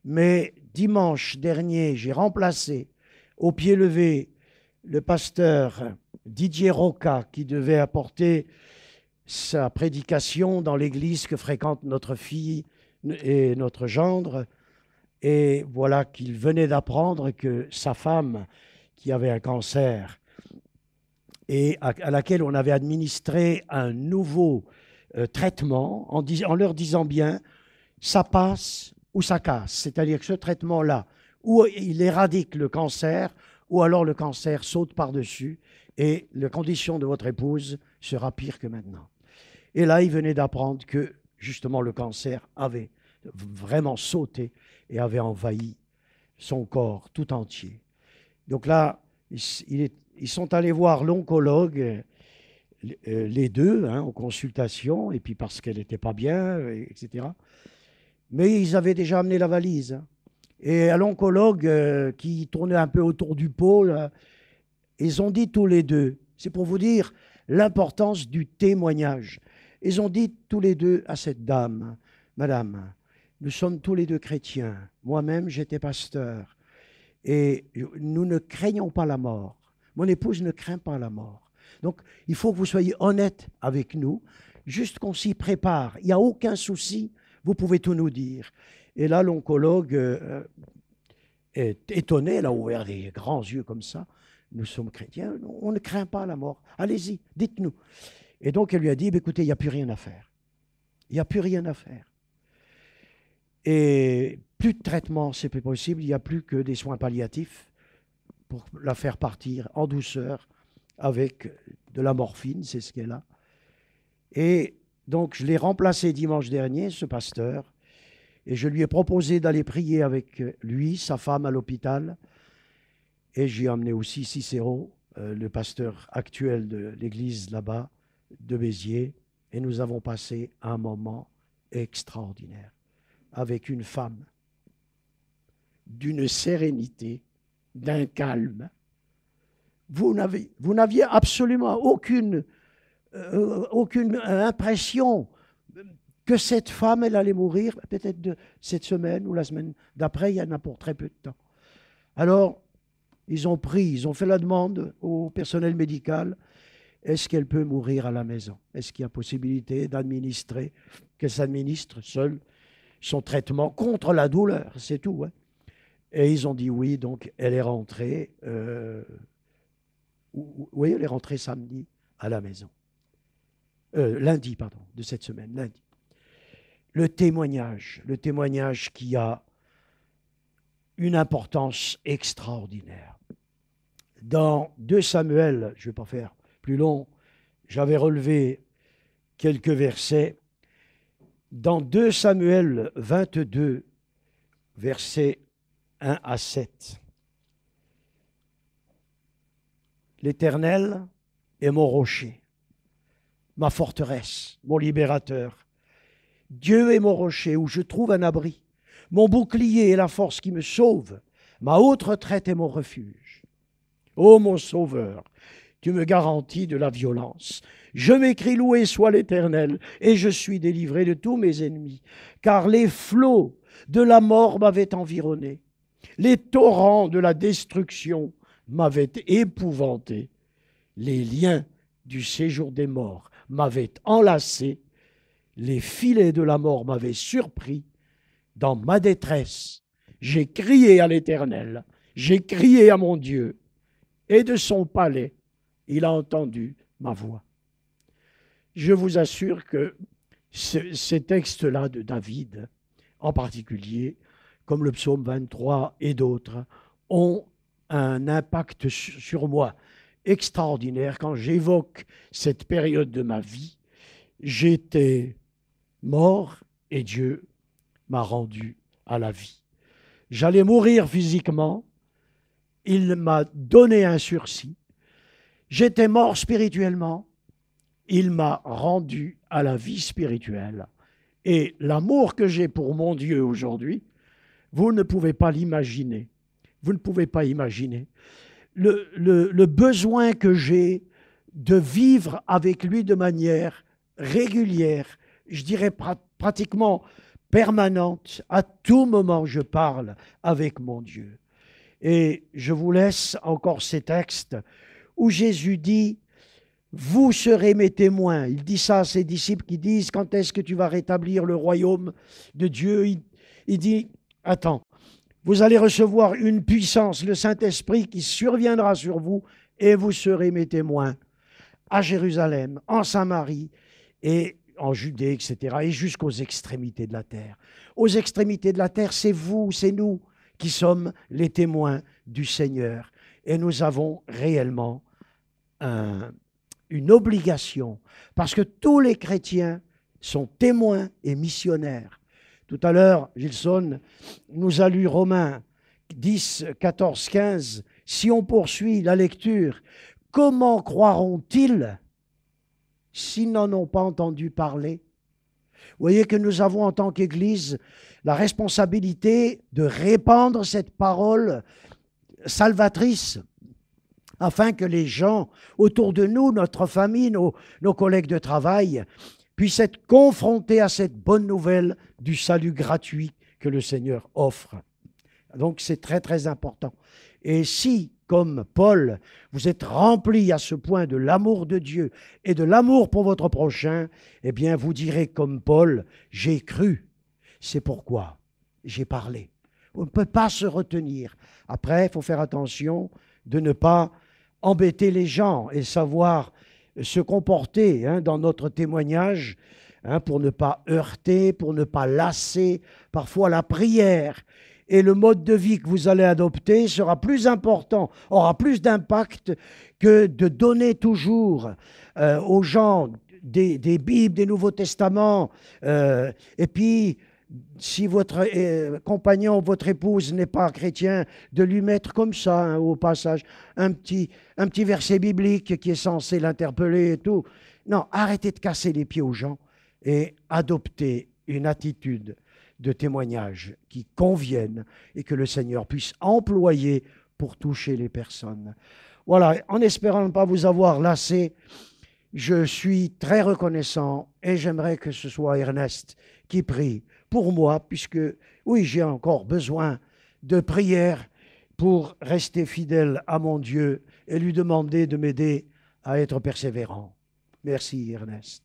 Mais dimanche dernier, j'ai remplacé au pied levé le pasteur Didier Roca, qui devait apporter sa prédication dans l'église que fréquente notre fille et notre gendre. Et voilà qu'il venait d'apprendre que sa femme, qui avait un cancer et à laquelle on avait administré un nouveau traitement en leur disant bien, ça passe ou ça casse. C'est-à-dire que ce traitement-là, ou il éradique le cancer, ou alors le cancer saute par-dessus et la condition de votre épouse sera pire que maintenant. Et là, il venait d'apprendre que justement le cancer avait vraiment sauté et avait envahi son corps tout entier. Donc là, ils sont allés voir l'oncologue, les deux, hein, en consultation, et puis parce qu'elle n'était pas bien, etc. Mais ils avaient déjà amené la valise, hein. Et à l'oncologue qui tournait un peu autour du pot, là, ils ont dit tous les deux, c'est pour vous dire l'importance du témoignage. Ils ont dit tous les deux à cette dame, Madame, nous sommes tous les deux chrétiens. Moi-même, j'étais pasteur. Et nous ne craignons pas la mort. Mon épouse ne craint pas la mort. Donc, il faut que vous soyez honnête avec nous, juste qu'on s'y prépare. Il n'y a aucun souci, vous pouvez tout nous dire. Et là, l'oncologue est étonné, elle a ouvert des grands yeux comme ça. Nous sommes chrétiens, on ne craint pas la mort. Allez-y, dites-nous. Et donc, elle lui a dit, écoutez, il n'y a plus rien à faire. Il n'y a plus rien à faire. Et plus de traitement, c'est plus possible. Il n'y a plus que des soins palliatifs pour la faire partir en douceur avec de la morphine, c'est ce qu'elle a. Et donc, je l'ai remplacé dimanche dernier, ce pasteur, et je lui ai proposé d'aller prier avec lui, sa femme à l'hôpital. Et j'ai emmené aussi Cicéro, le pasteur actuel de l'église là-bas, de Béziers. Et nous avons passé un moment extraordinaire avec une femme d'une sérénité, d'un calme. Vous n'aviez absolument aucune impression que cette femme, elle allait mourir, peut-être cette semaine ou la semaine d'après, il y en a pour très peu de temps. Alors, ils ont fait la demande au personnel médical, est-ce qu'elle peut mourir à la maison? Est-ce qu'il y a possibilité d'administrer, qu'elle s'administre seule son traitement contre la douleur, c'est tout, hein. Et ils ont dit oui, donc elle est rentrée, oui, elle est rentrée samedi à la maison. Lundi, pardon, de cette semaine, lundi. Le témoignage qui a une importance extraordinaire. Dans 2 Samuel, je ne vais pas faire plus long, j'avais relevé quelques versets. Dans 2 Samuel 22, versets 1 à 7. L'Éternel est mon rocher, ma forteresse, mon libérateur. Dieu est mon rocher où je trouve un abri. Mon bouclier est la force qui me sauve. Ma haute retraite est mon refuge. Ô mon sauveur, tu me garantis de la violence. Je m'écrie, loué soit l'Éternel, et je suis délivré de tous mes ennemis, car les flots de la mort m'avaient environné. Les torrents de la destruction m'avaient épouvanté. Les liens du séjour des morts m'avaient enlacé. Les filets de la mort m'avaient surpris. Dans ma détresse, j'ai crié à l'Éternel, j'ai crié à mon Dieu, et de son palais, il a entendu ma voix. Je vous assure que ces textes-là de David, en particulier, comme le psaume 23 et d'autres, ont un impact sur moi extraordinaire. Quand j'évoque cette période de ma vie, j'étais mort et Dieu m'a rendu à la vie. J'allais mourir physiquement, il m'a donné un sursis. J'étais mort spirituellement, il m'a rendu à la vie spirituelle. Et l'amour que j'ai pour mon Dieu aujourd'hui, vous ne pouvez pas l'imaginer. Vous ne pouvez pas imaginer. Le besoin que j'ai de vivre avec lui de manière régulière, je dirais pratiquement permanente, à tout moment je parle avec mon Dieu. Et je vous laisse encore ces textes où Jésus dit « Vous serez mes témoins ». Il dit ça à ses disciples qui disent « Quand est-ce que tu vas rétablir le royaume de Dieu ?» Il dit « Attends, vous allez recevoir une puissance, le Saint-Esprit qui surviendra sur vous et vous serez mes témoins à Jérusalem, en Samarie et en Judée, etc. et jusqu'aux extrémités de la terre. » Aux extrémités de la terre, c'est vous, c'est nous qui sommes les témoins du Seigneur. Et nous avons réellement une obligation, parce que tous les chrétiens sont témoins et missionnaires. Tout à l'heure, Gilson nous a lu Romains 10, 14, 15. Si on poursuit la lecture, comment croiront-ils s'ils n'en ont pas entendu parler? Vous voyez que nous avons en tant qu'Église la responsabilité de répandre cette parole salvatrice afin que les gens autour de nous, notre famille, nos collègues de travail, puissent être confrontés à cette bonne nouvelle du salut gratuit que le Seigneur offre. Donc c'est très très important. Et si, comme Paul, vous êtes remplis à ce point de l'amour de Dieu et de l'amour pour votre prochain, eh bien vous direz comme Paul, j'ai cru, c'est pourquoi j'ai parlé. On ne peut pas se retenir. Après, il faut faire attention de ne pas embêter les gens et savoir se comporter dans notre témoignage pour ne pas heurter, pour ne pas lasser. Parfois, la prière et le mode de vie que vous allez adopter sera plus important, aura plus d'impact que de donner toujours aux gens des Bibles, des Nouveaux Testaments. Et puis, si votre compagnon, votre épouse n'est pas chrétien, de lui mettre comme ça, au passage, un petit verset biblique qui est censé l'interpeller et tout. Non, arrêtez de casser les pieds aux gens et adoptez une attitude de témoignage qui convienne et que le Seigneur puisse employer pour toucher les personnes. Voilà, en espérant ne pas vous avoir lassé, je suis très reconnaissant et j'aimerais que ce soit Ernest qui prie pour moi, puisque oui, j'ai encore besoin de prière pour rester fidèle à mon Dieu et lui demander de m'aider à être persévérant. Merci Ernest.